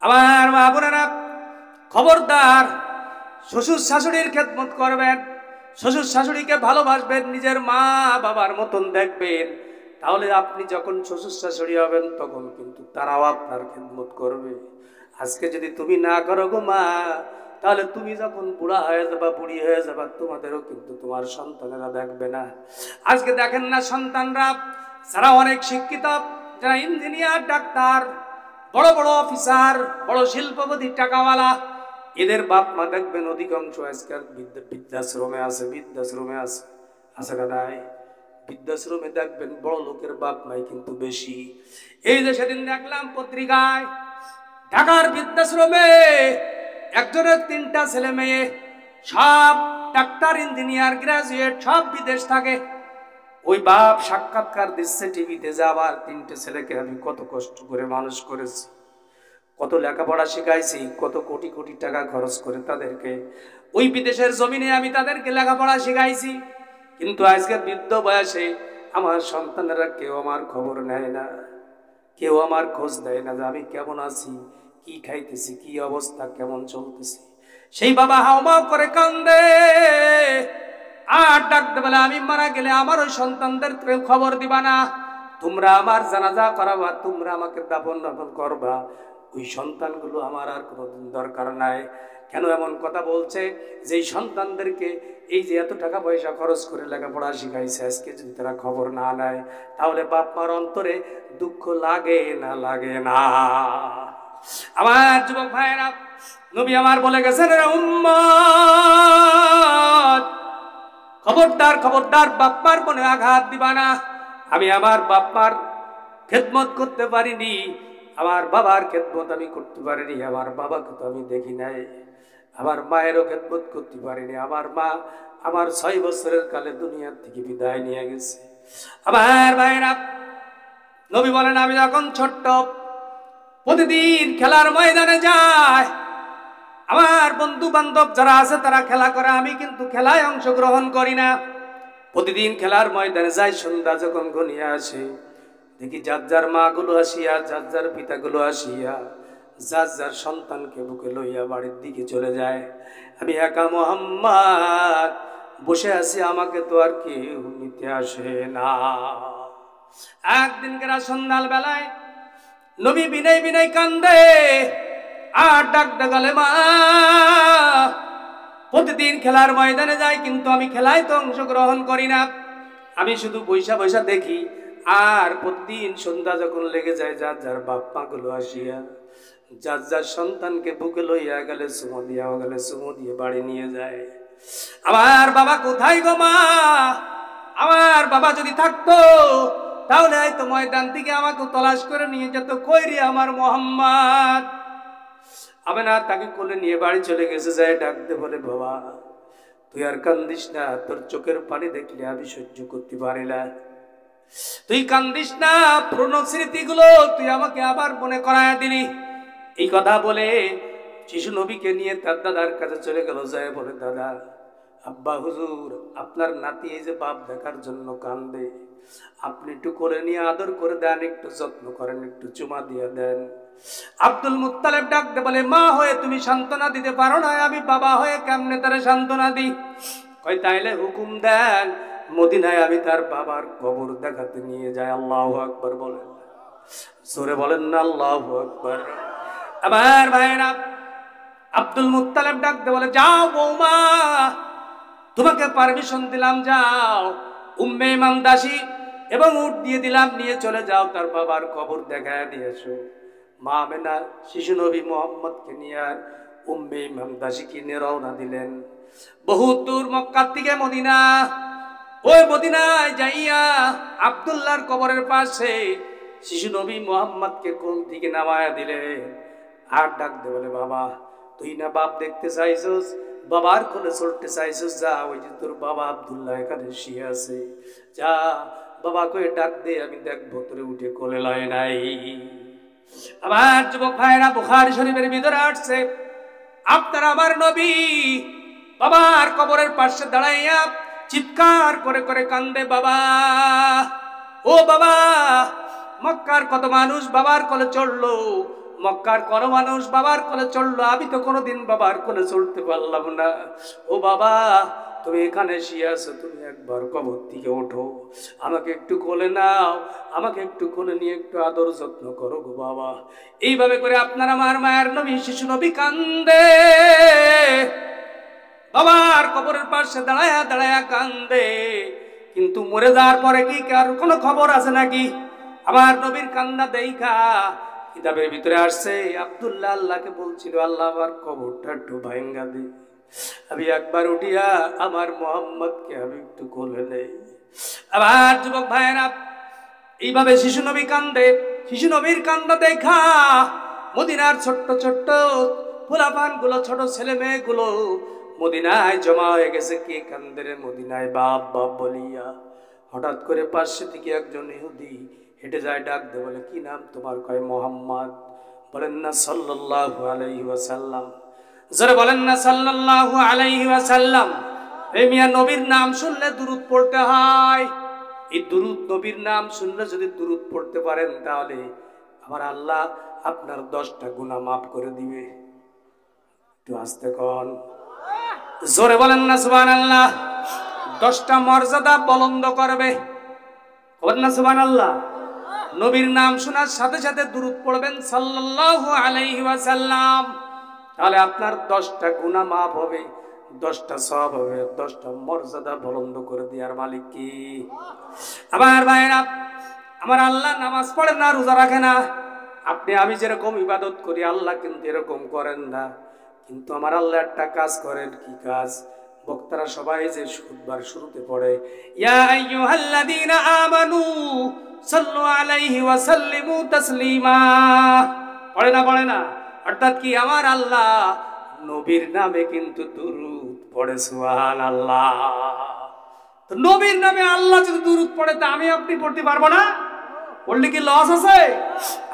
আমার মা বোনেরা, খবরদার, শ্বশুর শাশুড়ির খেদমত করবেন, শ্বশুর শাশুড়িকে ভালোবাসবেন, নিজের মা বাবার মতন দেখবেন। তাহলে আপনি যখন শ্বশুর শাশুড়ি হবেন তখন কিন্তু তারাও আপনার খেদমত করবে। আজকে যদি তুমি না করো গো মা, তাহলে তুমি যখন বুড়া হয়ে যাবা, বুড়ি হয়ে যাবা, তোমাদেরও কিন্তু তোমার সন্তানেরা দেখবে না। আজকে দেখেন না সন্তানরা যারা অনেক শিক্ষিত, যারা ইঞ্জিনিয়ার, ডাক্তার, বড় বড় অফিসার, বড় শিল্পপতি, টাকাওয়ালা, এদের বাপ মা দেখবেন অধিকাংশ আজকাল বৃদ্ধাশ্রমে আছে, বৃদ্ধাশ্রমে আছে, আছে না নাই? বৃদ্ধাশ্রমে দেখবেন বড় লোকের বাপ মাই কিন্তু বেশি। এই যে সেদিন দেখলাম পত্রিকায়, ঢাকার বৃদ্ধাশ্রমে একজনের 3টা ছেলে মেয়ে, সব ডাক্তার, ইঞ্জিনিয়ার, গ্রাজুয়েট, সব বিদেশ থাকে। ওই বাপ সাক্ষাৎকার দিচ্ছে টিভিতে যে আমার 3টে ছেলেকে আমি কত কষ্ট করে মানুষ করেছি, কত লেখাপড়া শিখাইছি, কত কোটি কোটি টাকা খরচ করে তাদেরকে ওই বিদেশের জমিনে আমি তাদেরকে লেখাপড়া শিখাইছি। কিন্তু আজকের বৃদ্ধ বয়সে আমার সন্তানেরা কেউ আমার খবর নেয় না, কেউ আমার খোঁজ দেয় না যে আমি কেমন আছি, কি খাইতেছি, কি অবস্থা, কেমন চলতেছি। সেই বাবা হাউমাউ করে কান্দে আর ডাকতে বলে, আমি মারা গেলে আমার ওই সন্তানদের কেউ খবর দিবা না, তোমরা আমার জানাজা করাবা, তোমরা আমাকে দাফন করবা, ওই সন্তানগুলো আমার আর কোনোদিন দরকার নাই। কেন এমন কথা বলছে? যে সন্তানদেরকে এই যে এত টাকা পয়সা খরচ করে লেখাপড়া শিখাইছে, আজকে যদি তারা খবর না নেয়, তাহলে বাপ মার অন্তরে দুঃখ লাগে না? লাগে না? আমার যুবক ভাইয়েরা, নবী আমার বলে গেছেন, উম্মত, খবরদার, খবরদার, বাপ্পার মনে আঘাত দিবা না। আমি আমার বাপ্পার খেদমত করতে পারিনি, আমার বাবার খেদমত আমি করতে পারিনি, আমার বাবাকে তো আমি দেখি নাই, আমার মায়েরও খেদমত করতে পারিনি। আমার মা আমার 6 বছরের কালে দুনিয়ার থেকে বিদায় নিয়ে গেছে। আমার ভাইরা, নবী বলেন, আমি যখন ছোট্ট প্রতিদিন খেলার ময়দানে যায়, আমার বন্ধু বান্ধব যারা আছে তারা খেলা করে, আমি কিন্তু খেলায় অংশগ্রহণ করি না। প্রতিদিন খেলার ময়দানে যাই, সন্ধ্যা যখন ঘনিয়ে আসে, দেখি যার যার মা গুলো আসিয়া, যার যার পিতাগুলো আসিয়া, যার যার সন্তানকে বুকে লইয়া বাড়ির দিকে চলে যায়। আমি একা মুহাম্মদ বসে আছি, আমাকে তো আর কেউ নিতে আসে না। একদিনকার সন্ধ্যার বেলায় নবী বিনয় বিনয় কান্দে আর ডাক ডাকালে, মা, প্রতিদিন খেলার ময়দানে যাই, কিন্তু আমি খেলায় তো অংশগ্রহণ করি না, আমি শুধু বৈশা বৈশা দেখি। আর প্রতিদিন সন্ধ্যা যখন লেগে যায়, যার যার বাপ মা গুলো আসিয়া যার যার সন্তানকে বুকে লইয়া গেলে চুমো দিয়া গেলে চুমো দিয়ে বাড়ি নিয়ে যায়। আমার বাবা কোথায় গো মা? আমার বাবা যদি থাকতো তাহলে হয়তো ময়দান থেকে আমাকে তলাশ করে নিয়ে যেত, কই রে আমার মোহাম্মদ? আমি না, তাকে কোলে নিয়ে বাড়ি চলে গেছে। যায় ডাকতে বলে, বাবা তুই আর কান্দিস না, তোর চোখের পানি দেখলে আমি সহ্য করতে পারি না, তুই কান্দিস না, পুরনো স্মৃতিগুলো তুই আমাকে আবার মনে করায় দিলি। এই কথা বলে শিশু নবীকে নিয়ে তার দাদার কাছে চলে গেল। যায় বলে, দাদা, আব্বা হুজুর, আপনার নাতি এই যে বাপ দেখার জন্য কান্দে, আপনি একটু করে নিয়ে আদর করে দেন, একটু যত্ন করেন, একটু চুমা দিয়ে দেন। আব্দুল মুত্তালিব ডাকতে বলে, মা হয়ে তুমি সান্ত্বনা দিতে পারো না, আমি বাবা হয়ে কেমনে তারে সান্ত্বনা দিই? কই তাইলে হুকুম দেন, মদিনায় আমি তার বাবার কবর দেখাতে নিয়ে যাই। আল্লাহু আকবার বলেন, জোরে বলেন না আল্লাহু আকবার। আমার ভাইরা, আব্দুল মুত্তালিব ডাকতে বলে, যাও বৌমা, তোমাকে পারমিশন দিলাম, যাও উম্মে ইমাম দাসী এবং উট দিয়ে দিলাম, নিয়ে চলে যাও, তার বাবার কবর দেখায় দিয়ে এসো। মা আমেনা শিশু নবী মুহাম্মদকে নিয়ে আর উম্মে ইমাম দাসীকে নিয়ে রওনা দিলেন। বহুত দূর, মক্কা থেকে মদিনা। ওই মদিনায় যাইয়া আব্দুল্লাহর কবরের পাশে শিশু নবী মুহাম্মদকে কোল থেকে নামায়া দিলে। আর ডাকতে বলে, বাবা তুই না বাপ দেখতে চাইছস, বাবার কোলে চলতে চাইছস, যা ওই যে তোর বাবা আব্দুল্লাহ এখানে শুয়ে আছে, যা বাবাকে ডাক দে, আমি দেখবো তোরে উঠে কোলে লয় নাই। আমার যুবক ভাইরা, বুখারী শরীফের ভিতরে আসছে, আপনার আমার নবী বাবার কবরের পাশে দাঁড়াইয়া চিৎকার করে করে কান্দে, বাবা, ও বাবা। মক্কার কত মানুষ বাবার কোলে চড়লো, মক্কার কোন মানুষ বাবার কোলে চললো, আমি তো কোনোদিন বাবার কোলে চলতে পারলাম না। ও বাবা, তুমি এখানে শুয়ে আছো, তুমি একবার কবর থেকে ওঠো, আমাকে একটু কোলে নাও, আমাকে একটু কোলে নিয়ে একটু আদর যত্ন করো গো বাবা। এইভাবে করে আপনার আমার মায়ের নবী শিশু নবী কান্দে, বাবার কবরের পাশে দাঁড়ায়া দাঁড়ায়া কান্দে। কিন্তু মরে যাওয়ার পরে কি কার কোনো খবর আছে নাকি? আমার নবীর কান্না দেইখা কিতাবের ভিতরে আসছে, আব্দুল্লাহ আল্লাহকে বলছিল, আল্লাহ আমার কবরটা একটু ভাঙ্গা দে, আমি একবার উঠিয়া আমার মোহাম্মদকে আমি একটু কোলে নেই। আবার যুবক ভাইয়েরা, এইভাবে শিশু নবী কান্দে। শিশু নবীর কান্না দেখা মদিনার ছোট্ট ছোট্ট ফুলাপান গুলো, ছোট ছেলে মেয়ে গুলো মদিনায় জমা হয়ে গেছে। কে কান্দে রে মদিনায় বাপ বাপ বলিয়া। হঠাৎ করে পাশে থেকে একজন ইহুদি হেঁটে যায়, ডাক দে, বলে কি নাম তোমার? কয় মোহাম্মদ। বলেন না সাল্লাল্লাহু আলাইহি ওয়াসাল্লাম। জোরে বলেন না সাল্লাল্লাহু আলাইহি ওয়াসাল্লাম। এই মিয়া, নবীর নাম শুনলে দুরূদ পড়তে হয়। এই দুরূদ, নবীর নাম শুনলে যদি দুরূদ পড়তে পারেন, তাহলে আমার আল্লাহ আপনার 10টা গুনাহ মাফ করে দিবে। একটু আস্তে কন, জোরে বলেন না সুবহানাল্লাহ। 10টা মর্যাদা বুলন্দ করবে, বলেন না সুবহানাল্লাহ। নবীর নাম শোনার সাথে সাথে দুরূদ পড়বেন সাল্লাল্লাহু আলাইহি ওয়াসাল্লাম, তাহলে আপনার 10টা গুনাহ মাফ হবে, 10টা সওয়াব হবে, 10টা মর্যাদা বুলন্দ করে দেওয়ার মালিক কি? আমার ভাইরা, আমার আল্লাহ নামাজ পড়ে না, রোজা রাখে না। আপনি আমি যেরকম ইবাদত করি, আল্লাহ কিন্তু এরকম করেন না। কিন্তু আমার আল্লাহ একটা কাজ করেন। কি কাজ? বক্তারা সবাই যে খুতবার শুরুতে পড়ে, ইয়া আইয়ুহাল্লাযীনা আমানু সাল্লু আলাইহি ওয়া সাল্লিমু তাসলিমা, পড়ে না? অর্থাৎ কি, আমার আল্লাহ নবীর নামে কিন্তু দুরূদ পড়ে, সুবহানাল্লাহ। তো নবীর নামে আল্লাহ যদি দুরূদ পড়ে, তা আমি আপনি পড়তে পারবো না? পড়লে কি লস আছে?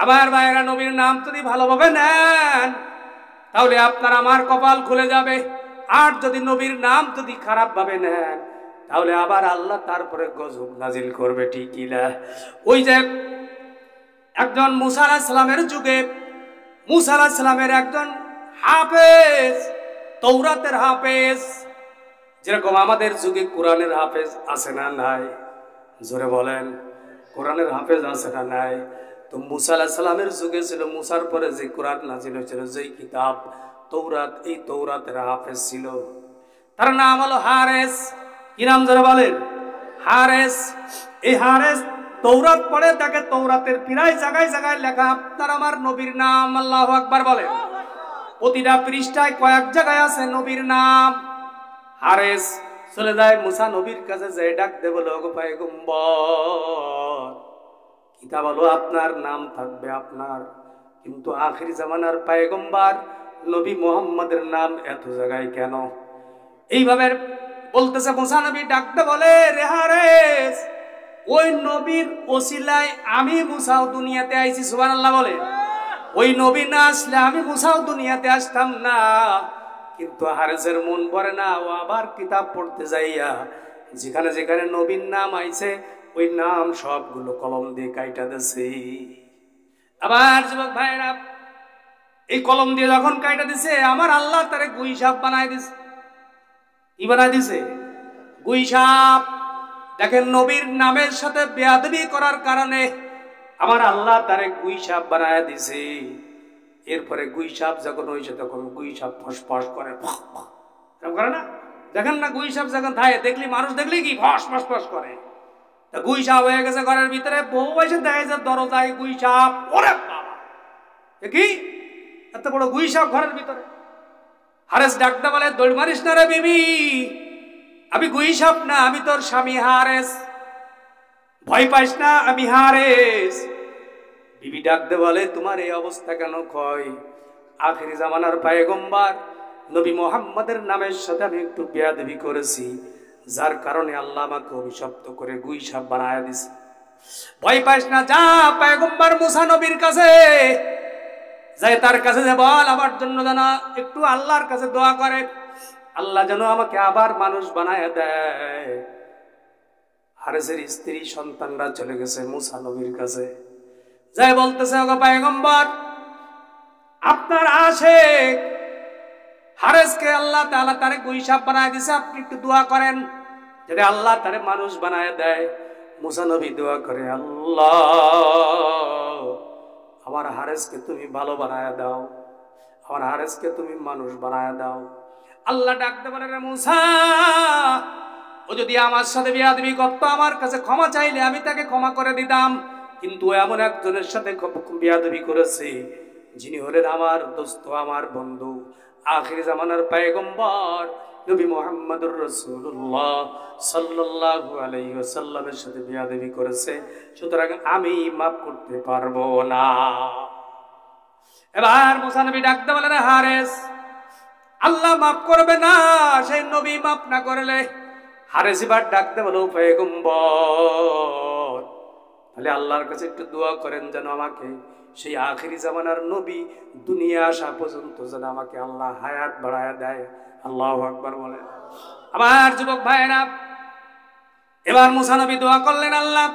আবার ভাইরা, নবীর নাম যদি ভালোভাবে নেন, তাহলে আপনার আমার কপাল খুলে যাবে। আর যদি নবীর নাম যদি খারাপ ভাবে নেন, তাহলে আবার আল্লাহ তারপরে গজব নাজিল করবে, ঠিক না? ওই যে একজন মুসা আলাইহিস সালামের যুগে, মুসা আলাইহিস সালামের একজন হাফেজ, তৌরাতের হাফেজ, যেরকম আমাদের যুগে কোরআনের হাফেজ আছে না নাই? জোরে বলেন, কোরআনের হাফেজ আছে না নাই? তো মুসা আলাইহিস সালামের যুগে ছিল, মুসার পরে যে কোরআন নাজিল হয়েছিল, যেই কিতাব তৌরাত, এই তৌরাতের হাফেজ ছিল, তার নাম হলো হারেস। কি নাম জোরে বলেন? হারেস। এই হারেস তৌরাত পড়ে, তাকে তৌরাতের প্রায় জায়গায় জায়গায় লেখা আপনার আমার নবীর নাম। আল্লাহু আকবার বলেন। প্রতিটা পৃষ্ঠায় কয়েক জায়গায় আছে নবীর নাম। হারেস চলে যায় মুসা নবীর কাছে, যে ডাক দে, বলে ওগো পয়গম্বর, কিতাব হলো আপনার নাম থাকবে আপনার, কিন্তু আখির জামানার পয়গম্বর নবী মুহাম্মদের নাম এত জায়গায় কেন? এইভাবে বলতেছে মুসা নবী, ডাকতে বলে, রে হারেস, ওই নবীর ওসিলায় আমি মুসাও দুনিয়াতে আইছি। সুবহানাল্লাহ বলে। ওই নবী না আসলে আমি মুসাও দুনিয়াতে আসতাম না। কিন্তু হারেসের মন ভরে না, ও আবার কিতাব পড়তে যাইয়া যেখানে যেখানে নবীর নাম আইছে, ওই নাম সবগুলো কলম দিয়ে কাইটা দিছে। আবার যুবক ভাইরা, এই কলম দিয়ে যখন কাইটা দিছে, আমার আল্লাহ তারে গুই সাপ বানাই দিছে। কি বানাই দিছে? গুই সাপ। দেখেন, নবীর নামের সাথে বেয়াদবি করার কারণে আমার আল্লাহ তারে গুই সাপ বানায় দিছে। এরপরে গুই সাপ যখন হয়েছে, তখন গুই সাপ ফসফস করে, করে না? দেখেন না, গুই সাপ যখন থাকে, দেখলি মানুষ দেখলি কি ফসফস করে। তা গুই সাপ হয়ে গেছে ঘরের ভিতরে। বউ এসে দেখে যে দরজায় গুই সাপ। ওরে বাবা, কি এত বড় গুই সাপ ঘরের ভিতরে! হারেস ডাকতে বলে, দৌড় মারিস না রে বিবি, আমি গুই সাপ না, আমি তোর স্বামী হারেস, ভয় পাইস না, আমি হারেস। বিবি ডাকতে বলে, তোমার এই অবস্থা কেন? কয়, আখিরি জামানার পয়গম্বর নবী মুহাম্মদের নামের সাথে আমি একটু বেয়াদবি করেছি, যার কারণে আল্লাহ আমাকে অভিশপ্ত করে গুই সাপ বানায় দিছে। ভয় পাইস না, যা পয়গম্বর মুসা নবীর কাছে যাই, তার কাছে যে বল, আমার জন্য যেন একটু আল্লাহর কাছে দোয়া করে, আল্লাহ যেন আমাকে আবার মানুষ বানায় দেয়। হারেসের স্ত্রী সন্তানরা চলে গেছে মুসা নবীর কাছে, যাই বলতেছে, ওগো পয়গম্বর, আপনার আশিক হারেসকে আল্লাহ তাআলা তারে গুইসাব বানায় দিয়েছে, আপনি একটু দোয়া করেন যদি আল্লাহ তারে মানুষ বানায় দেয়। মুসা নবী দোয়া করে, আল্লাহ আমার হারেসকে তুমি ভালো বানায় দাও, আমার হারেসকে তুমি মানুষ বানায় দাও। আল্লাহ ডাকতে বলে, রে মুসা, ও যদি আমার সাথে বেয়াদবি করতো আমার কাছে ক্ষমা চাইলে আমি তাকে ক্ষমা করে দিতাম, কিন্তু এমন একজনের সাথে বেয়াদবি করেছে যিনি হলেন আমার দোস্ত, আমার বন্ধু, আখির জামানার পয়গম্বর নবী মুহাম্মদুর রাসূলুল্লাহ সাল্লাল্লাহু আলাইহি ওয়াসাল্লামের সাথে বেয়াদবি করেছে, সুতরাং আমি মাফ করতে পারবো না। এবার মুসা নবী ডাকতে বলেন, হারেস আল্লাহ মাফ করবে না, সেই নবী মাফ না করলে। হারেস এবার ডাকতে বলো, পয়গম্বর তাহলে আল্লাহর কাছে একটু দোয়া করেন যেন আমাকে সেই আখিরি জামানার নবী দুনিয়া আসা পর্যন্ত যেন আমাকে আল্লাহ হায়াত বাড়ায় দেয়। আল্লাহু আকবার বলেন। আমার যুবক ভাইরা, এবার মুসা নবী দোয়া করলেন, আল্লাহ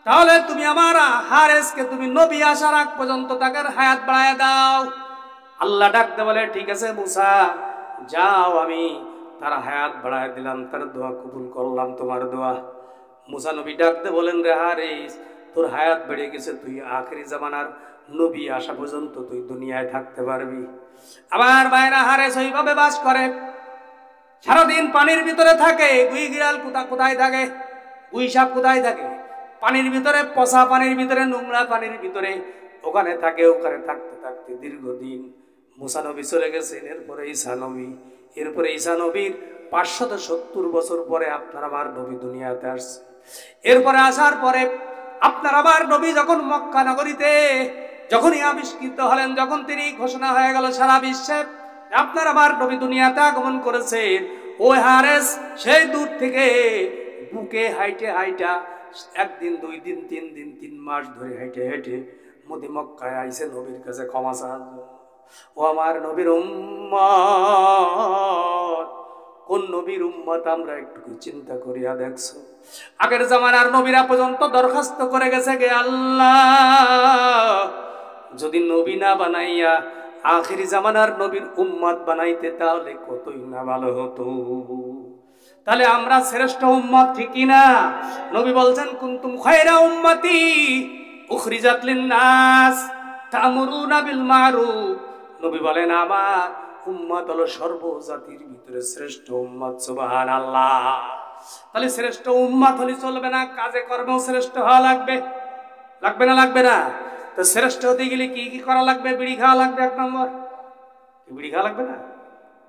তাহলে তুমি আমার হারেসকে তুমি নবী আসার আগ পর্যন্ত তাকে হায়াত বাড়ায় দাও। আল্লাহ ডাকতে বলে, ঠিক আছে মুসা যাও, আমি তার হায়াত বাড়ায় দিলাম, তার দোয়া কবুল করলাম, তোমার দোয়া। মুসা নবী ডাকতে বলেন, রে হারেস তোর হায়াত বেড়ে গেছে, তুই আখেরি জামানার নবী আসা পর্যন্ত তুই দুনিয়ায় থাকতে পারবি। আমার ভাইরা, হারেস ওইভাবে বাস করে, সারাদিন পানির ভিতরে থাকে। গুই গিরাল কোথায় থাকে, গুই সাপ কোথায় থাকে? পানির ভিতরে, পচা পানির ভিতরে, নোংরা পানির ভিতরে ওখানে থাকে। ওখানে থাকতে থাকতে দীর্ঘদিন মুসা নবী চলে গেছেন, এরপরে ঈসা নবী, এরপরে ঈসা নবীর 570 বছর পরে আপনার আমার নবী দুনিয়াতে আসছে। এরপরে আসার পরে আপনার আমার নবী যখন মক্কা নগরীতে যখনই আবিষ্কৃত হলেন, যখন তিনি ঘোষণা হয়ে গেল সারা বিশ্বে আপনার আমার নবী দুনিয়াতে আগমন করেছেন, ওই হারেস সেই দূর থেকে বুকে হাইটে হাইটা 1 দিন 2 দিন 3 দিন 3 মাস ধরে হেঁটে হেঁটে মদি মক্কায় আইসে নবীর কাছে ক্ষমা চাওয়ার জন্য। ও আমার নবীর উম্মত, কোন নবীর উম্মত আমরা একটু চিন্তা করিয়া দেখছো? আগের জামানার নবীরা পর্যন্ত দরখাস্ত করে গেছে, গে আল্লাহ যদি নবী না বানাইয়া আখিরি জামানার নবীর উম্মত বানাইতে তাহলে কতই না ভালো হতো। তাহলে আমরা শ্রেষ্ঠ উম্মত, ঠিক না? নবী বলছেন, কুনতুম খায়রা উম্মতি উখরিজাত লিন-নাস তা'মুরুনা বিল মা'রুফ। নবী বলেন আমার উম্মত হলো সর্বজাতির ভিতরে শ্রেষ্ঠ উম্মত। সুবহানাল্লাহ। তাহলে শ্রেষ্ঠ উম্মত হলে চলবে না, কাজে কর্মেও শ্রেষ্ঠ হওয়া লাগবে। লাগবে না? লাগবে না? তো শ্রেষ্ঠ হতে গেলে কি কি করা লাগবে? বিড়ি খাওয়া লাগবে 1 নম্বর। কি বিড়ি খাওয়া লাগবে না?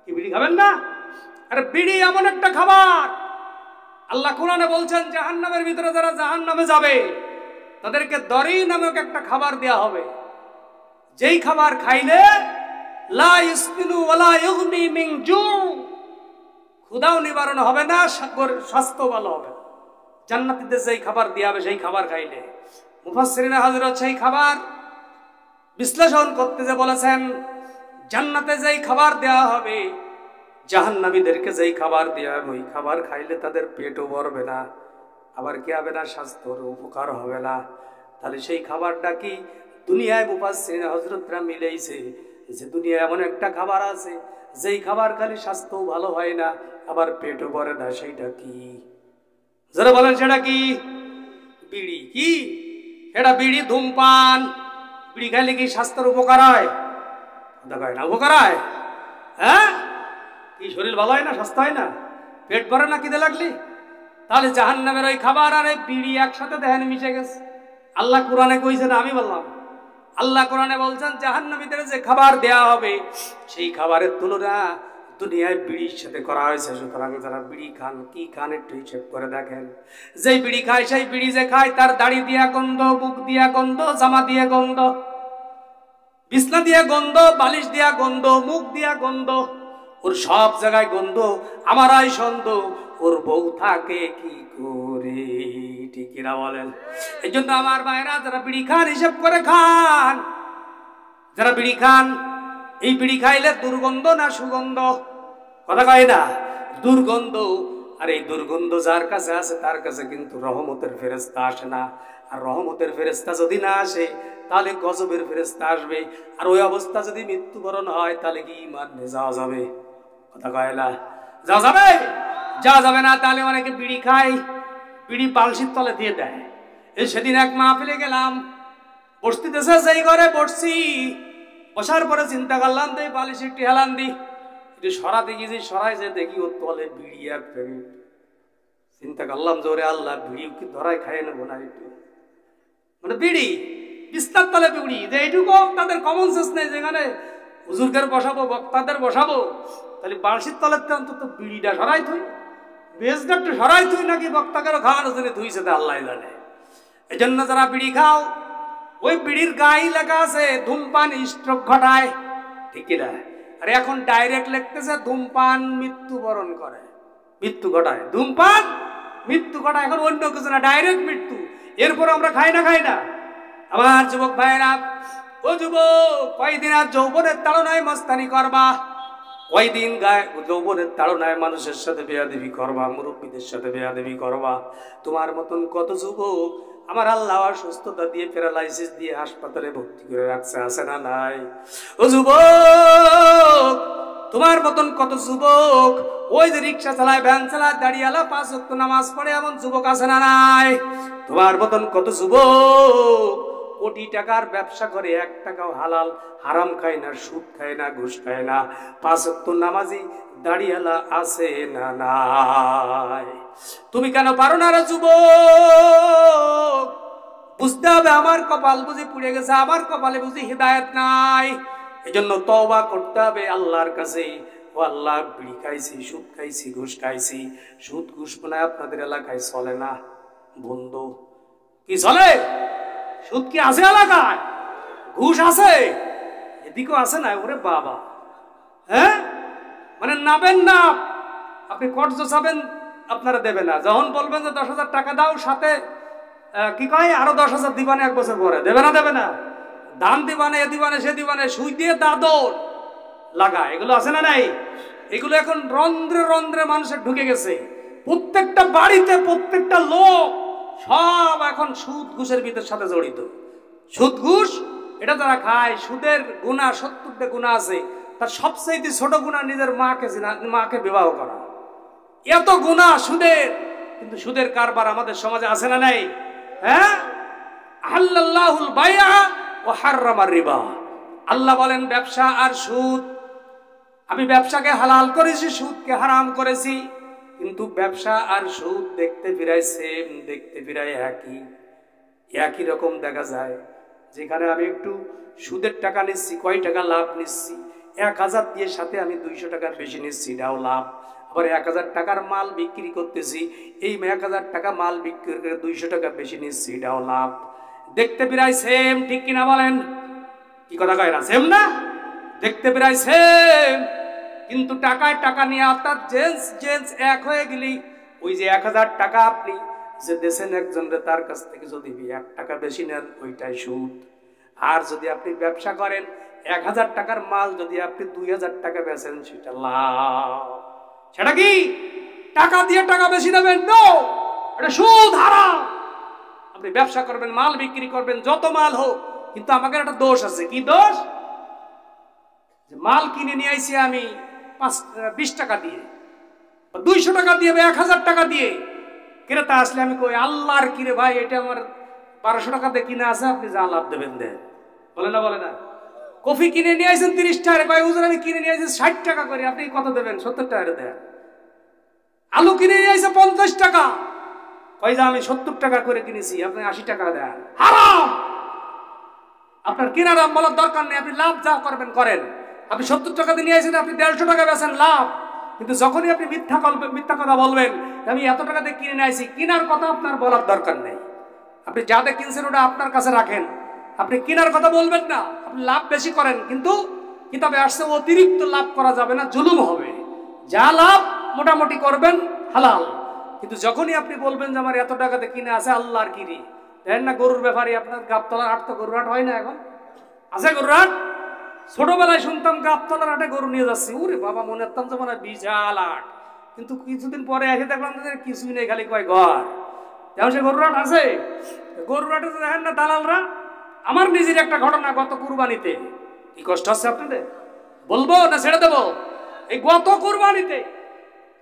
কি বিড়ি খাবেন না? আরে বিড়ি এমন একটা খাবার, আল্লাহ কোরআনে বলছেন জাহান্নামের ভিতরে যারা জাহান্নামে যাবে তাদেরকে দরি নামক একটা খাবার দেয়া হবে, যেই খাবার খাইলে লা ইসমিনু ওয়ালা ইগনি মিন জু, ক্ষুধাও নিবারণ হবে না, স্বাস্থ্য ভালো হবে। জান্নাতীদের যেই খাবার দেয়া হবে সেই খাবার খাইলে, মুফাসসিরিনে হযরত সেই খাবার বিশ্লেষণ করতে যে বলেছেন, জান্নাতে যেই খাবার দেয়া হবে, জাহান্নামীদেরকে যেই খাবার দেয়া হবে, ওই খাবার খাইলে তাদের পেটও ভরবে না, আবার কি হবে না, স্বাস্থ্যের উপকার হবে না। তাহলে সেই খাবারটা কি? দুনিয়ায় মুফাসসিরিনে হযরতরা মিলেইছে যে দুনিয়ায় এমন একটা খাবার আছে যেই খাবার খালি স্বাস্থ্যও ভালো হয় না, আবার পেটও ভরে না। সেইটা কি? যারা বলেন সেটা কি? বিড়ি। কি এটা? বিড়ি, ধূমপান। বিড়ি খাইলে কি স্বাস্থ্যের উপকার হয়? দেখায় না উপকার হয়? হ্যাঁ, কি শরীর ভালো হয় না, স্বাস্থ্য হয় না, পেট ভরে না খিদে লাগলি? তাহলে জাহান্নামের ওই খাবার আর এই বিড়ি একসাথে দেখেন মিশে গেছে। আল্লাহ কোরআনে কইছে না, আমি বললাম। আল্লাহ কোরআনে বলছেন জাহান্নামীদের যে খাবার দেয়া হবে সেই খাবারের তুলনা দুনিয়ায় বিড়ির সাথে করা হয়েছে। সুতরাং যারা বিড়ি খান, কি খান একটু হিসেব করে দেখেন। যেই বিড়ি খায়, সেই বিড়ি যে খায় তার দাড়ি দিয়া গন্ধ, মুখ দিয়া গন্ধ, জামা দিয়া গন্ধ, বিছনা দিয়া গন্ধ, বালিশ দিয়া গন্ধ, মুখ দিয়া গন্ধ, ওর সব জায়গায় গন্ধ। আমারই সন্দেহ ওর বউ থাকে কি করে, ঠিক কিনা বলেন? এই জন্য আমার ভাইরা, যারা বিড়ি খান হিসেব করে খান। যারা বিড়ি খান, এই বিড়ি খাইলে দুর্গন্ধ না সুগন্ধ? কথা কয় না, দুর্গন্ধ। আর এই দুর্গন্ধ যার কাছে আছে তার কাছে কিন্তু রহমতের ফেরেশতা আসে না। আর রহমতের ফেরেশতা যদি না আসে তাহলে গজবের ফেরেশতা আসবে। আর ওই অবস্থা যদি মৃত্যুবরণ হয় তাহলে কি ইমান নিয়ে যাওয়া যাবে? কথা কয় না, যাওয়া যাবে? যাওয়া যাবে না। তাহলে অনেকে বিড়ি খায়, বিড়ি বালশির তলে দিয়ে দেয়। এই সেদিন এক মাহফিলে গেলাম, বসতিতেছে, যেই ঘরে বসছি, বসার পরে চিন্তা করলাম তো এই বালিশ একটি হেলান দি, একটু সরাতে গিয়েছি, সরাই যে দেখি ওর তলে বিড়ি এক প্যাকেট। চিন্তা করলাম যে ওরে আল্লাহ, বিড়ি কি ধরায় খাইয়ে নেবো না একটু, মানে বিড়ি বিস্তার তলে বিড়ি, যে এইটুকু তাদের কমন সেন্স নেই, যেখানে হুজুরদের বসাবো, বক্তাদের বসাবো, তাহলে বালশির তলের অন্তত বিড়িটা সরাই থুই, বেশটা একটু সরাই থুই, নাকি বক্তাকেরও খাওয়ানোর জন্য ধুইছে তা আল্লাহ জানে। এই জন্য যারা বিড়ি খাও, ওই বিড়ির গায়ে লেখা আছে ধূমপান স্ট্রোক ঘটায়, ঠিক না? আর এখন ডাইরেক্ট লিখতেছে ধূমপান মৃত্যুবরণ করে, মৃত্যু ঘটায়, ধূমপান মৃত্যু ঘটায়। এখন অন্য কিছু না, ডাইরেক্ট মৃত্যু। এরপর আমরা খাই না। আমার যুবক ভাইরা, ও যুবক, কয়দিন আর যৌবনের তাড়নায় মস্তানি করবা, কয়দিন যৌবনের তাড়নায় মানুষের সাথে বেয়াদবি করবা, মুরব্বীদের সাথে বেয়াদবি করবা। তোমার মতন কত যুবক আমার আল্লাহ সুস্থতা দিয়ে, প্যারালাইসিস দিয়ে হাসপাতালে ভর্তি করে রাখছে, আছে না নাই? ও যুবক, তোমার মতন কত যুবক ওই যে রিক্সা চালায়, ভ্যান চালায়, দাঁড়িয়ালা 5 ওয়াক্ত নামাজ পড়ে, এমন যুবক আছে না নাই? তোমার মতন কত যুবক কোটি টাকার ব্যবসা করে, 1 টাকাও হালাল হারাম খায় না, সুদ খায় না, ঘুষ খায় না, 5 ওয়াক্ত নামাজি দাঁড়িয়ালা আছে না নাই? তুমি কেন পারো না রে যুবক? বুঝতে হবে আমার কপাল বুঝি পুড়ে গেছে, আমার কপালে বুঝি হিদায়াত নাই। এজন্য তওবা করতে হবে আল্লাহর কাছে। ও আল্লাহ, বিড়ি খাইছি, সুদ খাইছি, ঘুষ খাইছি। সুদ ঘুষ মনে হয় আপনাদের এলাকায় চলে না, বন্ধ কি চলে? সুদ কি আছে এলাকায়? ঘুষ আছে? এদিকেও আছে না? ওরে বাবা, হ্যাঁ, মানে নাবেন না আপনি, কর্জ চাবেন আপনারা দেবে না, যখন বলবেন যে 10,000 টাকা দাও, সাথে কি কয় আরো 10,000 দিবানে 1 বছর পরে, দেবে না? দান দিবানে, এ দিবানে, সে দিবানে, সুই দিয়ে দাদন লাগা, এগুলো আছে না নাই? এগুলো এখন রন্ধ্রে রন্ধ্রে মানুষের ঢুকে গেছে। প্রত্যেকটা বাড়িতে, প্রত্যেকটা লোক সব এখন সুদ ঘুষের ভিতর সাথে জড়িত। সুদ ঘুষ এটা যারা খায়, সুদের গুনাহ 70টা গুনাহ আছে, তার সবচেয়ে ছোট গুনাহ নিজের মাকে বিবাহ করা। এত গুনাহ সুদের, কিন্তু সুদের কারবার আমাদের সমাজে আছে না নাই? হ্যাঁ, আল্লাহুল বাইআ ওয়া হাররামার রিবা। আল্লাহ বলেন ব্যবসা আর সুদ, আমি ব্যবসাকে হালাল করেছি, সুদকে হারাম করেছি। কিন্তু ব্যবসা আর সুদ দেখতে ফিরাই সেম, দেখতে ফিরাই একই রকম দেখা যায়। যেখানে আমি একটু সুদের টাকা নিচ্ছি, কয় টাকা লাভ নিচ্ছি, 1000 দিয়ে সাথে আমি 200 টাকার বেশি নিচ্ছি, এটাও লাভ। আবার 1000 টাকার মাল বিক্রি করতেছি, এই 1000 টাকা মাল বিক্রি করে 200 টাকা বেশি নিচ্ছি, এটাও লাভ। দেখতে প্রায় সেম, ঠিক কিনা বলেন? কি কথা কয় না? সেম না? দেখতে প্রায় সেম, কিন্তু টাকায় টাকা নিয়ে অর্থাৎ জেন্স এক হয়ে গেলি, ওই যে 1000 টাকা আপনি যে দেশেন একজনের, তার কাছ থেকে যদি 1 টাকা বেশি নেন, ওইটাই সুদ। আর যদি আপনি ব্যবসা করেন, 1000 টাকার মাল যদি আপনি 2000 টাকা বেচেন, সেটা লাভ। সেটা কি টাকা দিয়ে টাকা বেশি নেবেন? নো, এটা সুদ, হারাম। আপনি ব্যবসা করবেন, মাল বিক্রি করবেন, যত মাল হোক, কিন্তু আমাকে একটা দোষ আছে। কি দোষ? যে মাল কিনে নিয়ে আইছি আমি 20 টাকা দিয়ে, 200 টাকা দিয়ে, 1000 টাকা দিয়ে, ক্রেতা আসলে আমি কই, আল্লাহর কিরে ভাই, এটা আমার 1200 টাকা দিয়ে কিনে আছে, আপনি যা লাভ দেবেন দেন। বলে না? কফি কিনে নিয়ে আসেন 30 টাকা, কয় হুজুর আমি কিনে নিয়ে আসি 60 টাকা করে, আপনি কত দেবেন? 70 টাকা দেন। আলু কিনে নিয়ে আসে 50 টাকা, কয় যে আমি 70 টাকা করে কিনেছি, আপনি 80 টাকা দেন। হারাম। আপনার কেনার দাম বলার দরকার নেই, আপনি লাভ যা করবেন করেন। আপনি 70 টাকা দিয়ে নিয়ে আসেন, আপনি 150 টাকা বেচেন, লাভ। কিন্তু যখনই আপনি মিথ্যা কথা বলবেন, আমি এত টাকা দিয়ে কিনে নিয়ে আসি, কেনার কথা আপনার বলার দরকার নেই। আপনি যাতে কিনছেন ওটা আপনার কাছে রাখেন, আপনি কেনার কথা বলবেন না। আপনি লাভ বেশি করেন, কিন্তু কিতাবে আসছে অতিরিক্ত লাভ করা যাবে না, জুলুম হবে। যা লাভ মোটামুটি করবেন হালাল। কিন্তু যখনই আপনি বলবেন যে আমার এত টাকাতে কিনে আছে, আল্লাহর কিরি দেন না। গরুর ব্যাপারে আপনার গাবতলার হাট, তো গরুর হাট হয় না এখন? আছে গরুর হাট? ছোটবেলায় শুনতাম গাবতলার হাটে গরু নিয়ে যাচ্ছি, ওরে বাবা, মনে হতাম যে মানে বিশাল হাট। কিন্তু কিছুদিন পরে এসে দেখলাম যে কিছুই নেই, খালি কয় ঘর। যেমন সে গরুর হাট আছে, গরুর হাটে দেখেন না দালালরা আমার নিজের একটা ঘটনা, গত কুরবানিতে। কি কষ্ট হচ্ছে আপনাদের, বলবো না ছেড়ে দেবো? এই গত কুরবানিতে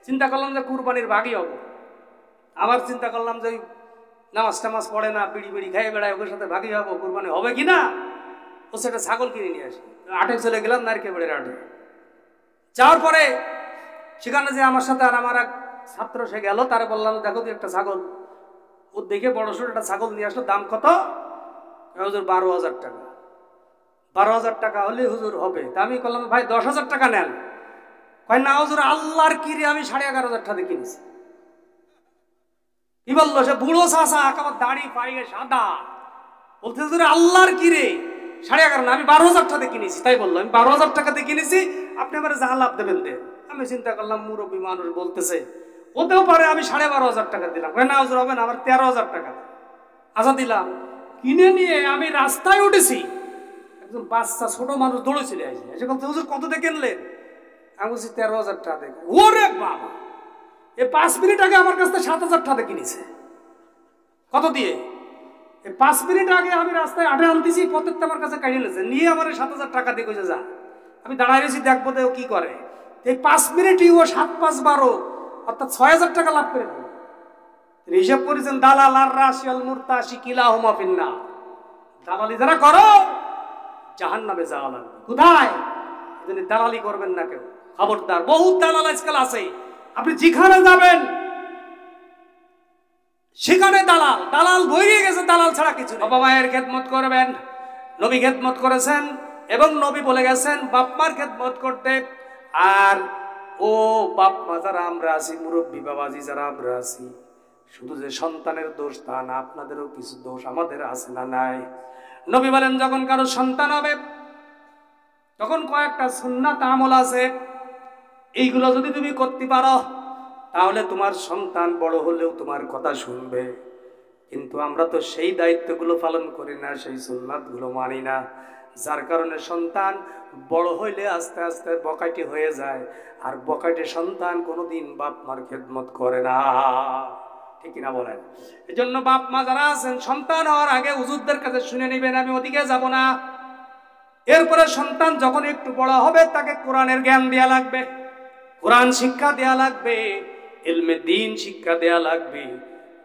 চিন্তা করলাম যে কুরবানির ভাগই হব। আবার চিন্তা করলাম যে নামাজ টামাজ পড়ে না, বিড়ি বিড়ি খাইয়ে বেড়ায়, ওদের সাথে ভাগই হবো, কুরবানি হবে কি না। ও সেটা ছাগল কিনে নিয়ে আসি, আটে চলে গেলাম নারকেলের আটে। যাওয়ার পরে সেখানে যে আমার সাথে আর আমার এক ছাত্র সে গেল, তারা বললাম দেখো তুই একটা ছাগল। ও দেখে বড় সড়ো একটা ছাগল নিয়ে আসলো। দাম কত? হুজুর 12,000 টাকা। 12,000 টাকা হলে হুজুর হবে। তা আমি বললাম ভাই 10,000 টাকা নেন। কয় না হুজুর, আল্লাহর কিরে আমি 11,500 টাকা দিয়ে কিনেছি। কি বললো সে? বুড়ো চাষা, একেবারে দাড়ি পাইয়ে সাদা। বলতে হুজুর আল্লাহর কিরে 11,500 না, আমি 12,000 টাকা দিয়ে কিনেছি। তাই বললো আমি 12,000 টাকা দিয়ে কিনেছি, আপনি আমার যা লাভ দেবেন দেন। আমি চিন্তা করলাম মুরব্বী মানুষ বলতেছে, ওতেও পারে, আমি 12,500 টাকা দিলাম। না হুজুর হবে না, আমার 13,000 টাকা। আচ্ছা দিলাম। কিনে নিয়ে আমি রাস্তায় উঠেছি, একজন বাচ্চা ছোট মানুষ দৌড়ে চলে আসে, এসে বলতে হুজুর কত দিয়ে কিনলেন? আমি বলছি 13,000 টাকা দেখে। ওরে বাবা, এই 5 মিনিট আগে আমার কাছ থেকে 7,000 টাকা কিনেছে। কত দিয়ে? এই 5 মিনিট আগে আমি রাস্তায় আটে আনতেছি, পথের আমার কাছে কাটিয়ে নিয়েছে, নিয়ে আমার 7,000 টাকা দিয়ে কইছে যা। আমি দাঁড়ায় রয়েছি দেখবো ও কি করে। এই 5 মিনিটই ও 7 5 12 অর্থাৎ 6,000 টাকা লাভ করে দেবে। হিসাব করেছেন দালাল আর রাশিয়াল মুরতাশি কিলাহুমা ফিন্নার। দালালি যারা করো জাহান্নামে যাওয়া লাগবে। কোথায়? এজন্য দালালি করবেন না কেউ, খবরদার। বহুত দালাল আজকাল আছে, আপনি যেখানে যাবেন সেখানে দালাল। দালাল বইয়ে গেছে, দালাল ছাড়া কিছু নেই। বাবা মায়ের খেদমত করবেন, নবী খেদমত করেছেন এবং নবী বলে গেছেন বাপ মার খেদমত করতে। আর ও বাপ মা যারা আমরা আছি, মুরব্বী বাবাজি যারা আমরা আছি, শুধু যে সন্তানের দোষ তা না, আপনাদেরও কিছু দোষ আমাদের আছে না নাই? নবী বলেন যখন কারো সন্তান হবে তখন কয়েকটা সুন্নাত আমল আছে, এইগুলো যদি তুমি করতে পারো তাহলে তোমার সন্তান বড় হলেও তোমার কথা শুনবে। কিন্তু আমরা তো সেই দায়িত্বগুলো পালন করি না, সেই সুন্নাতগুলো মানি না, যার কারণে সন্তান বড় হইলে আস্তে আস্তে বকাইটি হয়ে যায়। আর বকাইটি সন্তান কোনোদিন বাপ মার খেদমত করে না, ঠিক কিনা বলেন? এই জন্য বাপ মা যারা আছেন সন্তান হওয়ার আগে হুজুরদের কাছে শুনে নেবেন, আমি ওদিকে যাব না। এরপরে সন্তান যখন একটু বড় হবে তাকে কোরআনের জ্ঞান দেয়া লাগবে, কোরআন শিক্ষা দেয়া লাগবে, ইলমে দ্বীন শিক্ষা দেয়া লাগবে।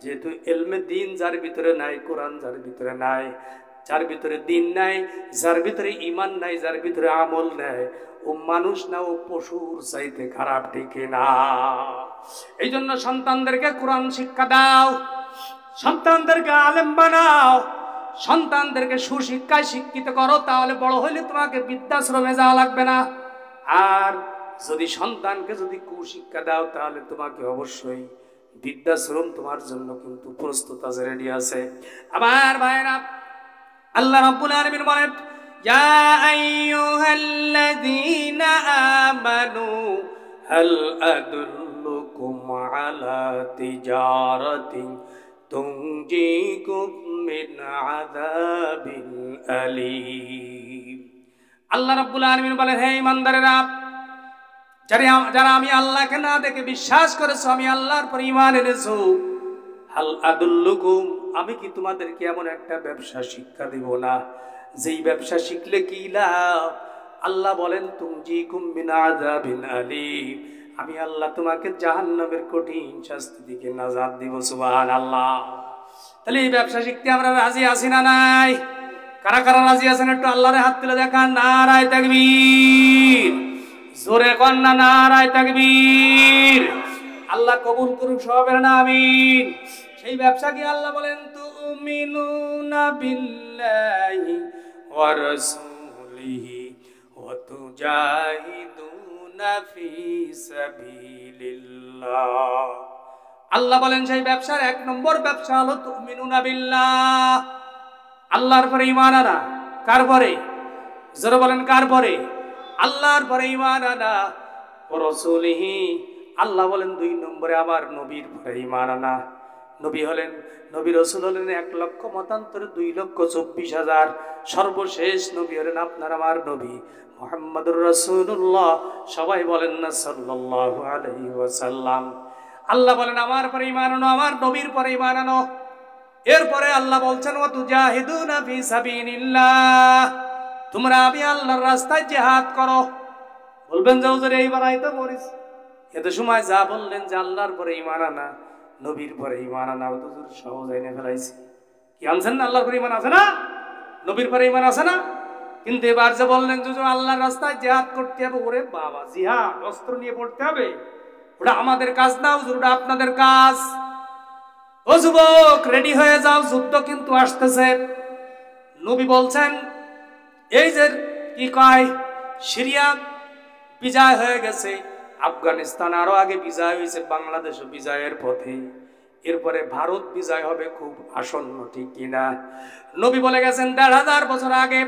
যেহেতু ইলমে দ্বীন যার ভিতরে নাই, কোরআন যার ভিতরে নাই, যার ভিতরে দ্বীন নাই, যার ভিতরে ঈমান নাই, যার ভিতরে আমল নাই, ও মানুষ না, ও পশুর চাইতে খারাপ, ঠিক না? এই জন্য সন্তানদেরকে কোরআন শিক্ষা দাও, সন্তানদেরকে আলেম বানাও, সন্তানদেরকে সুশিক্ষায় শিক্ষিত করো, তাহলে বড় হইলে তোমাকে বৃদ্ধাশ্রমে যাওয়া লাগবে না। আর যদি সন্তানকে যদি কুশিক্ষা দাও তাহলে তোমাকে অবশ্যই বৃদ্ধাশ্রম তোমার জন্য কিন্তু প্রস্তুত আছে, রেডি আছে। আমার ভাইরা, আল্লাহ রাব্বুল আলামিন বলেন ইয়া আইয়ুহাল্লাযীনা আমানু হাল আদুল্লুকুম আলা তিজারাতিন তুনজিকুম মিন আযাবিন আলীম। আল্লাহ রাব্বুল আলামিন বলেন হে ঈমানদারেরা, যারা আমি আল্লাহকে না দেখে বিশ্বাস করেছো, আমি আল্লাহর পর ঈমান এনেছো, হাল আদুল্লুকুম, আমি কি তোমাদেরকে এমন একটা ব্যবসা শিক্ষা দিব না যেই ব্যবসা শিখলে কি লাভ? আল্লাহ বলেন তুনজিকুম মিন আযাবিন আলীম, আমি আল্লাহ তোমাকে জাহান্নামের কঠিন শাস্তি থেকে নাজাত দিব। সুবহানাল্লাহ। তাহলে এই ব্যবসা শিখতে আমরা রাজি আছি না নাই? কারা কারা রাজি আছেন একটু আল্লাহরে হাত তুলে দেখান। নারায়ে তাকবীর, জোরে কন না নারায়ে তাকবীর। আল্লাহ কবুল করুন সবের না আমিন। সেই ব্যবসা কি আল্লাহ বলেন তুমিনুনা বিল্লাহি ওয়া রাসূলিহি ওয়া তুজাহিদুনা ফি সাবিলিল্লাহ। আল্লাহ বলেন সেই ব্যবসার 1 নম্বর ব্যবসা হলো তুমিনুনা বিল্লাহ, আল্লাহর পরে ঈমান আনা। কার পরে? যারা বলেন কার পরে? আল্লাহর পরে ঈমান আনা। ওয়া রাসূলিহি, আল্লাহ বলেন 2 নম্বরে আমার নবীর পরে ঈমান আনা। নবী হলেন, নবী রাসূল হলেন 1 লক্ষ মতান্তরে 2,24,000। সর্বশেষ নবী হলেন আপনার আমার নবী মুহাম্মদুর রাসূলুল্লাহ। সবাই বলেন না সাল্লাল্লাহু আলাইহি ওয়াসাল্লাম। আল্লাহ বলেন আমার পরে ঈমান আনো, আমার নবীর পরে ঈমান আনো। এরপরে আল্লাহ বলছেন ওয়া তুজাহিদুনা ফি সাবিলিল্লাহ, তোমরা আমি আল্লাহর রাস্তায় জিহাদ করো। বলবেন যে হুজুর এইবার আইতো পড়িস, এত সময় যা বললেন যে আল্লাহর পরে ঈমান আনা, নবীর পরে ঈমান আনা, হুজুর সহজ এনে ফেলাইছি। কি আনছেন না? আল্লাহর পরে ঈমান আছে না, নবীর পরে ঈমান আছে না? কিন্তু এবার যে বললেন যে আল্লাহর রাস্তায় জিহাদ করতে হবে, ওরে বাবা, জিহাদ অস্ত্র নিয়ে পড়তে হবে, ওটা আমাদের কাজ না হুজুর, ওটা আপনাদের কাজ। ও যুবক, রেডি হয়ে যাও, যুদ্ধ কিন্তু আসতেছে। নবী বলছেন এই যে কি কয়, সিরিয়া বিজয় হয়ে গেছে, আফগানিস্তান আরো আগে বিজয় হয়েছে, বাংলাদেশও বিজয়ের পথে, এরপরে ভারত বিজয় হবে খুব আসন্ন, ঠিক কিনা? নবী বলে গেছেন ১৫০০ বছর আগে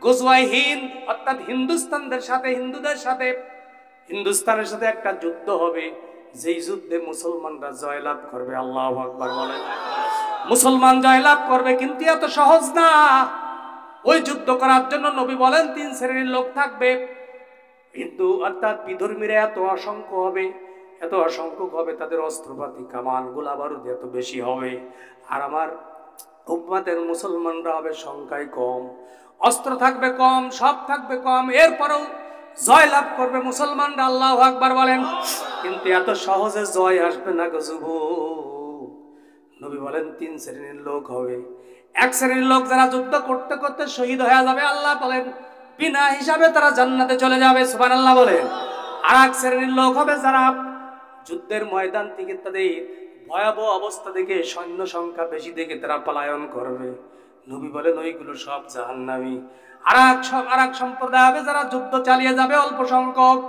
গজওয়ায়ে হিন্দ, অর্থাৎ হিন্দুস্তানদের সাথে, হিন্দুদের সাথে হিন্দুস্তানের সাথে একটা যুদ্ধ হবে, যেই যুদ্ধে মুসলমানরা জয়লাভ করবে। আল্লাহু আকবার বলেন। মুসলমান জয়লাভ করবে, কিন্তু এত সহজ না। ওই যুদ্ধ করার জন্য নবী বলেন ৩ শ্রেণীর লোক থাকবে, কিন্তু অর্থাৎ বিধর্মীরা এত অসংখ্য হবে, এত অসংখ্য হবে, তাদের অস্ত্রপাতি, কামান, গোলা বারুদ এত বেশি হবে, আর আমার উম্মতের মুসলমানরা হবে সংখ্যায় কম, অস্ত্র থাকবে কম, সব থাকবে কম, এরপরেও জয় লাভ করবে মুসলমানরা। আল্লাহু আকবার বলেন। কিন্তু এত সহজে জয় আসবে না গো যুবক। নবী বলেন ৩ শ্রেণীর লোক হবে। এক শ্রেণীর লোক যারা যুদ্ধ করতে করতে শহীদ হয়ে যাবে, আল্লাহ বলেন বিনা হিসাবে তারা জান্নাতে চলে যাবে, সুবহানাল্লাহ বলেন। আর এক শ্রেণীর লোক হবে যারা যুদ্ধের ময়দান থেকে তাদের ভয়াবহ অবস্থা দেখে, সৈন্য সংখ্যা বেশি দেখে তারা পলায়ন করবে। নবী বলেন ওইগুলো সব জাহান্নামী। আর এক সম্প্রদায় হবে যারা যুদ্ধ চালিয়ে যাবে অল্প সংখ্যক,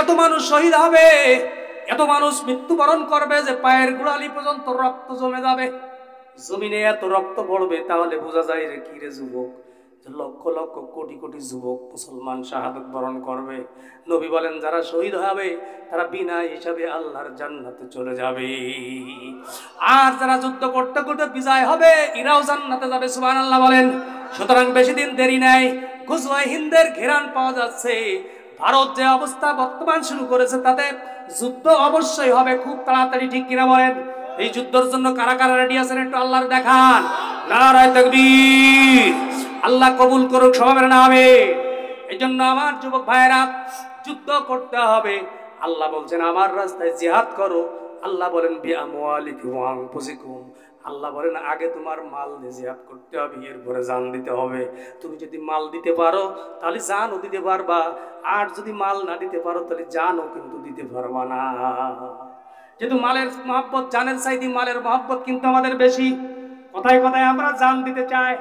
এত মানুষ শহীদ হবে, এত মানুষ মৃত্যুবরণ করবে যে পায়ের গোড়ালি পর্যন্ত রক্ত জমে যাবে, জমিনে এত রক্ত পড়বে, তাহলে বোঝা যায় রে কি রে যুবক, লক্ষ লক্ষ কোটি কোটি যুবক মুসলমান শাহাদত বরণ করবে। নবী বলেন যারা শহীদ হবে তারা বিনা হিসাবে আল্লাহর জান্নাতে চলে যাবে, আর যারা যুদ্ধ করতে করতে বিজয় হবে এরাও জান্নাতে যাবে, সুবহানাল্লাহ বলেন। সুতরাং বেশি দিন দেরি নাই, গজওয়ায়ে হিন্দের ঘেরান পাওয়া যাচ্ছে। ভারত যে অবস্থা বর্তমান শুরু করেছে তাতে যুদ্ধ অবশ্যই হবে খুব তাড়াতাড়ি, ঠিক কিনা বলেন? এই যুদ্ধের জন্য কারা কারা রেডি আছেন একটু আল্লাহর দেখান। নারায়ে তাকবীর। আল্লাহ কবুল করুক সবার নামে। এই জন্য আমার যুবক ভাইয়েরা, যুদ্ধ করতে হবে। আল্লাহ বলছেন আমার রাস্তায় জিহাদ করো। আল্লাহ বলেন বিআমওয়ালিকুম ওয়া আনফুসিকুম, আল্লাহ বলেন আগে তোমার মাল দিয়ে জিহাদ করতে হবে, এরপরে জান দিতে হবে। তুমি যদি মাল দিতে পারো তাহলে জানও দিতে পারবা, আর যদি মাল না দিতে পারো তাহলে জানও কিন্তু দিতে পারবা না। যেহেতু মালের মহব্বত জানের চাইতে মালের মহব্বত কিন্তু আমাদের বেশি, কথায় কথায় আমরা জান দিতে চাই।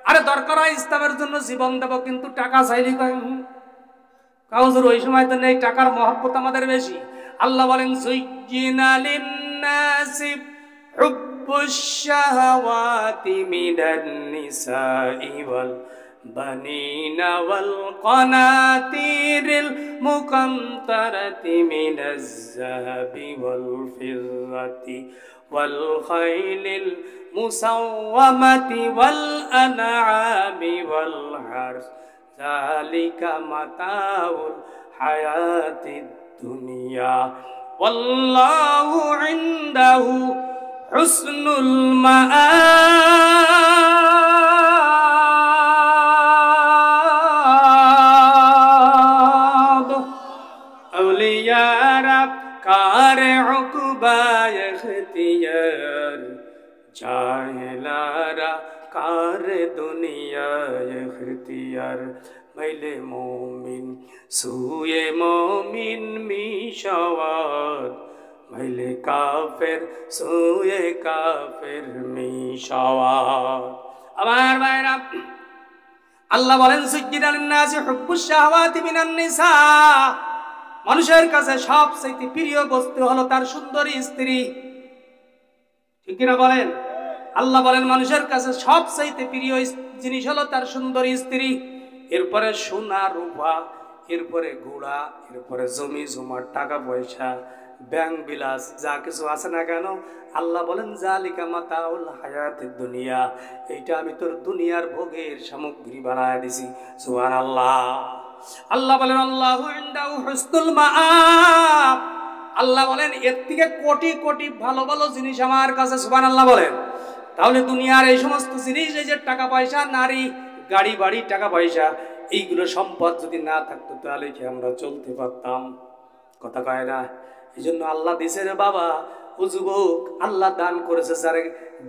আরে দরকার হয় ইসলামের জন্য জীবন দেব, কিন্তু টাকা চাইলে কাউজুর ওই সময় তো নেই, টাকার মহব্বত আমাদের বেশি। আল্লাহ বলেন যুজ্জিনা লিন্নাসি হুব্বুশ শাহাওয়াতি মিনান নিসাই ওয়াল বানিনা ওয়াল কানাতিরিল মুকান্তারাতি মিনাজ যাহাবি ওয়াল ফিদ্দাতি ওয়াল খাইলিল মুসাওয়ামাতি ওয়াল আনআমি ওয়াল হারস যালিকা মাতাউল হায়াতিদ দুনিয়া ওয়াল্লাহু ইনদাহু হুসনুল মাআব। আউলিয়ারা কারে উকবা ইখতিয়ার, জাহেলারা কারে দুনিয়া ইখতিয়ার। মাইলে মুমিন সুয়ে মুমিন মিশাওয়াত, মাইলে কাফের সুয়ে কাফের মিশাওয়াত। আমার ভাইরা, আল্লাহ বলেন যুজ্জিনা লিন্নাসি হুব্বুশ শাহাওয়াতি মিনান নিসা, মানুষের কাছে সবচেয়ে প্রিয় বস্তু হলো তার সুন্দরী স্ত্রী, ঠিক কিনা বলেন? আল্লাহ বলেন মানুষের কাছে সবচেয়ে প্রিয় জিনিস হলো তার সুন্দরী স্ত্রী, এরপরে সোনা রূপা, এরপরে ঘোড়া, এরপরে জমি জমা, টাকা পয়সা, ব্যাংক বিলাস, যা কিছু আছে না কেন, আল্লাহ বলেন জালিকা মাতাউল হায়াতিদ দুনিয়া, এইটা আমি তোর দুনিয়ার ভোগের সামগ্রী বানায় দিছি, সুবহানাল্লাহ। আল্লাহ বলেন আল্লাহু ইনদাহু হুসনুল মাআব, আল্লাহ বলেন এর থেকে কোটি কোটি ভালো ভালো জিনিস আমার কাছে, সুবহানাল্লাহ বলেন। তাহলে দুনিয়ার এই সমস্ত জিনিস, এই যে টাকা পয়সা, নারী, গাড়ি বাড়ি, টাকা পয়সা, এইগুলো সম্পদ যদি না থাকতো তাহলে কি আমরা চলতে পারতাম? কথা কয় না? এই জন্য আল্লাহ দিছে রে বাবা, ও যুবক, আল্লাহ দান করেছে যারে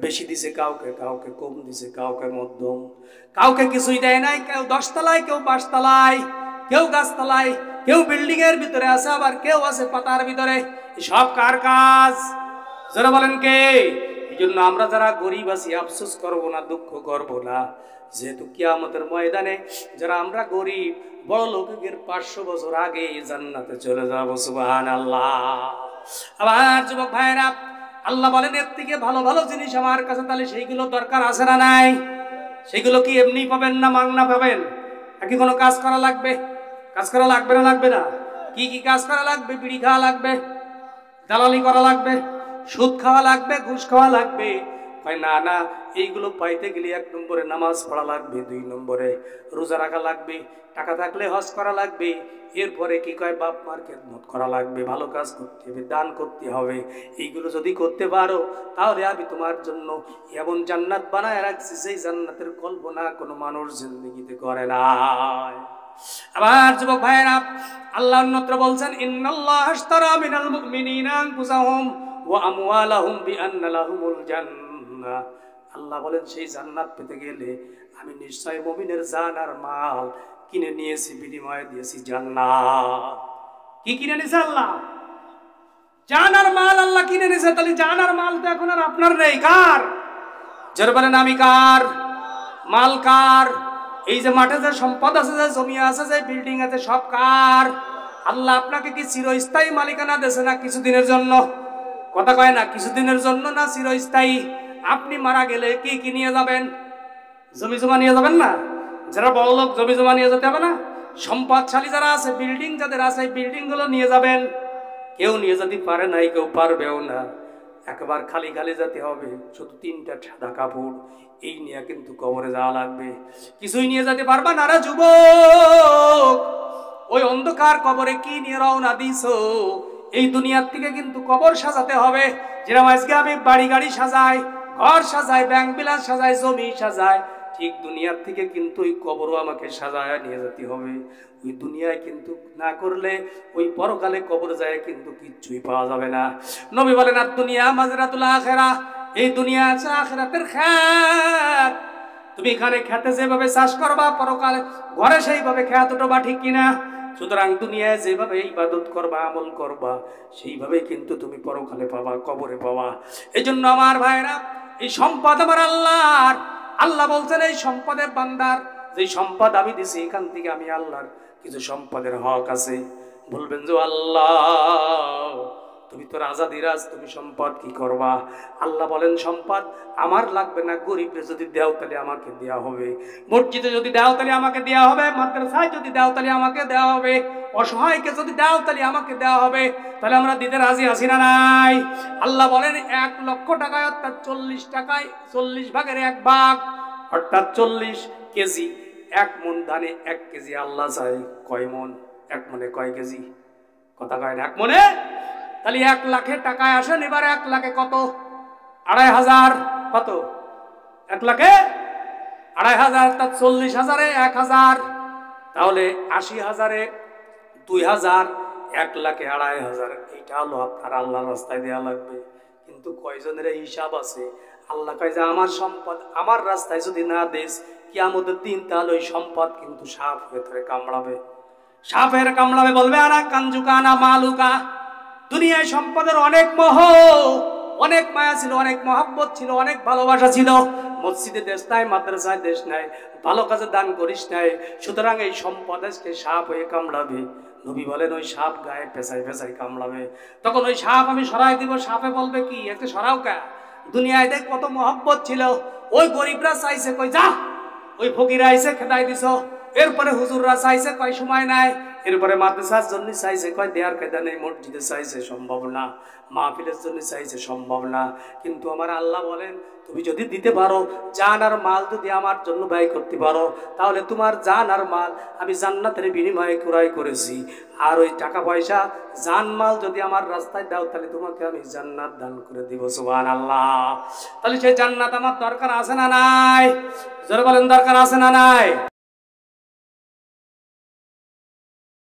বেশি দিছে কাউকে, কাউকে কম দিছে, কাউকে মধ্যম, কাউকে কিছুই দেয় নাই। কেউ 10 তলায়, কেউ 5 তলায়, কেউ গাছতলায়, কেউ বিল্ডিং এর ভিতরে আছে, আবার কেউ আছে পাতার ভিতরে। সব কার কাজ? যারা বলেন কে? এই জন্য আমরা যারা গরিব আছি আফসোস করবো না, দুঃখ করবো না, যেহেতু কিয়ামতের ময়দানে যারা আমরা গরিব, বড় লোকের 500 বছর আগে জান্নাতে চলে যাব। সুবহানাল্লাহ। আবার যুবক ভাইরা, আল্লাহ বলেন এর থেকে ভালো ভালো জিনিস আমার কাছে, তাহলে সেইগুলো দরকার আছে না নাই? সেগুলো কি এমনি পাবেন না মাংনা পাবেন? নাকি কোনো কাজ করা লাগবে? কাজ করা লাগবে না লাগবে না? কি কি কাজ করা লাগবে? বিড়ি খাওয়া লাগবে, দালালি করা লাগবে, সুদ খাওয়া লাগবে, ঘুষ খাওয়া লাগবে? কয় না না, এইগুলো পাইতে গেলে 1 নম্বরে নামাজ পড়া লাগবে, 2 নম্বরে রোজা রাখা লাগবে, টাকা থাকলে হজ করা লাগবে, এরপরে কি কয় বাপ মার খেদমত করা লাগবে, ভালো কাজ করতে হবে, দান করতে হবে। এইগুলো যদি করতে পারো তাহলে আমি তোমার জন্য এমন জান্নাত বানায় রাখছি সেই জান্নাতের কল্পনা কোনো মানুষ জিন্দেগিতে করে না। আবার যুবক ভাইয়েরা, আল্লাহ অন্যত্র বলছেন, ইন্নাল্লাহ আশতারা মিনাল মুমিনিনা আনফুসাহুম ওয়া আমওয়ালাহুম বিআন্না লাহুমুল জান্নাহ। আল্লাহ বলেন সেই জান্নাত পেতে গেলে আমি নিশ্চয় মুমিনের জান আর মাল কিনে নিয়েছি, বিনিময়ে দিয়েছি জান্নাত। কি কিনে নিয়েছে আল্লাহ? জান আর মাল আল্লাহ কিনে নিয়েছে। তাহলে জান আর মাল তো এখন আর আপনার নেই, কার? যারা বলেন আমি কার? মাল কার? এই যে মাঠে যে সম্পদ আছে, যে জমি আছে, যে বিল্ডিং আছে, সব কার? আল্লাহ আপনাকে কি চিরস্থায়ী মালিকানা দিয়েছে না কিছুদিনের জন্য? কথা কয় না? কিছুদিনের জন্য না চিরস্থায়ী? আপনি মারা গেলে কি কি নিয়ে যাবেন? জমি জমা নিয়ে যাবেন না? যারা বড় লোক জমি জমা নিয়ে যেতে হবে না? সম্পদশালী যারা আছে, বিল্ডিং যাদের আছে, বিল্ডিং গুলো নিয়ে যাবেন। কেউ নিয়ে যেতে পারে নাই, কেউ পারবেও না। একবার খালি খালি যেতে হবে, শুধু 3টা সাদা কাপড়, এই নিয়ে কিন্তু কবরে যাওয়া লাগবে। কিছুই নিয়ে যেতে পারবা না রে যুবক। ওই অন্ধকার কবরে কি নিয়ে রওনা দিছো? এই দুনিয়ার থেকে কিন্তু কবর সাজাতে হবে। যেরকম আজকে আমি বাড়ি গাড়ি সাজাই, ঘর সাজাই, ব্যাংক বিলাস সাজাই, জমি সাজাই, ঠিক দুনিয়ার থেকে কিন্তু ওই কবরও আমাকে সাজায় নিয়ে যেতে হবে। ওই দুনিয়ায় কিন্তু না করলে ওই পরকালে কবর যায় কিন্তু কিচ্ছুই পাওয়া যাবে না। নবী বলেন, আর দুনিয়া মাজরাতুল আখিরাহ, এই দুনিয়া আছে আখিরাতের খেত। তুমি এখানে খেতে যেভাবে চাষ করবা, পরকালে ঘরে সেইভাবে খেত উঠবা, ঠিক কিনা? সুতরাং দুনিয়ায় যেভাবে ইবাদত করবা, আমল করবা, সেইভাবেই কিন্তু তুমি পরকালে পাবা, কবরে পাবা। এই জন্য আমার ভাইরা, এই সম্পদ আমার আল্লাহর। আল্লাহ বলছেন এই সম্পদের বান্দার, যে সম্পদ আমি দিছি এখান থেকে আমি আল্লাহর কিছু সম্পদের হক আছে। বলবেন যে আল্লাহ তুমি তো রাজা দিরাজ, তুমি সম্পদ কি করবা? আল্লাহ বলেন সম্পদ আমার লাগবে না, গরিবরে যদি দেও তাহলে আমাকে দেওয়া হবে, মসজিদে যদি দেও তাহলে আমাকে দেওয়া হবে, মাদ্রাসায় যদি দেও তাহলে আমাকে দেওয়া হবে, অসহায়কে যদি দেও তাহলে আমাকে দেওয়া হবে। তাহলে আমরা দিতে রাজি আছি না নাই? আল্লাহ বলেন 1 লক্ষ টাকায়, অর্থাৎ 40 টাকায় 40 ভাগের 1 ভাগ, অর্থাৎ 40 কেজি। 1 মণ ধানে 1 কেজি আল্লাহ চাই। কয় মণ? 1 মণে কয় কেজি? কথা কয় না? 1 মণে। তাহলে 1 লাখে টাকায় আসেন। এবার 1 লাখে কত? 2,500। কত? 1 লাখে 2,500, অর্থাৎ 40,000-এ 1,000, তাহলে 80,000-এ 2,000, 1 লাখে 2,500। এইটা হলো আপনার আল্লাহর রাস্তায় দেওয়া লাগবে। কিন্তু কয়জনের হিসাব আছে? আল্লাহ কয় যে আমার সম্পদ আমার রাস্তায় যদি না দেস, কিয়ামতের দিন তাহলে ওই সম্পদ কিন্তু সাপ হয়ে ধরে কামড়াবে। সাপের কামড়াবে, বলবে আনা কাঞ্জুকা না মালুকা। দুনিয়ায় সম্পদের অনেক মোহ, অনেক মায়া ছিল, অনেক মহব্বত ছিল, অনেক ভালোবাসা ছিল। মসজিদে দেশ নাই, মাদ্রাসায় দেশ নাই, ভালো কাজে দান করিস নাই, সুতরাং এই সম্পদ আজকে সাপ হয়ে কামড়াবে। নবী বলেন ওই সাপ গায়ে পেঁচাই পেঁচাই কামড়াবে। তখন ওই সাপ আমি সরাই দিব। সাপে বলবে কি, একটা সরাও কা, দুনিয়ায় দেখ কত মহব্বত ছিল, ওই গরিবরা চাইছে, কই যা, ওই ফকিরা আইসে খেদাই দিছ, এরপরে হুজুররা চাইছে, কয় সময় নাই, এরপরে মাদ্রাসার জন্য চাইছে, কয় দেয়ার কায়দা নেই, মসজিদে চাইছে সম্ভব না, মাহফিলের জন্য চাইছে সম্ভব না। কিন্তু আমার আল্লাহ বলেন, তুমি যদি দিতে পারো, জান আর মাল যদি আমার জন্য ব্যয় করতে পারো, তাহলে তোমার জান আর মাল আমি জান্নাতের বিনিময়ে ক্রয় করেছি। আর ওই টাকা পয়সা জান মাল যদি আমার রাস্তায় দাও, তাহলে তোমাকে আমি জান্নাত দান করে দিব। সুবহানাল্লাহ। তাহলে সেই জান্নাত আমার দরকার আছে না নাই? জোরে বলেন, দরকার আছে না নাই?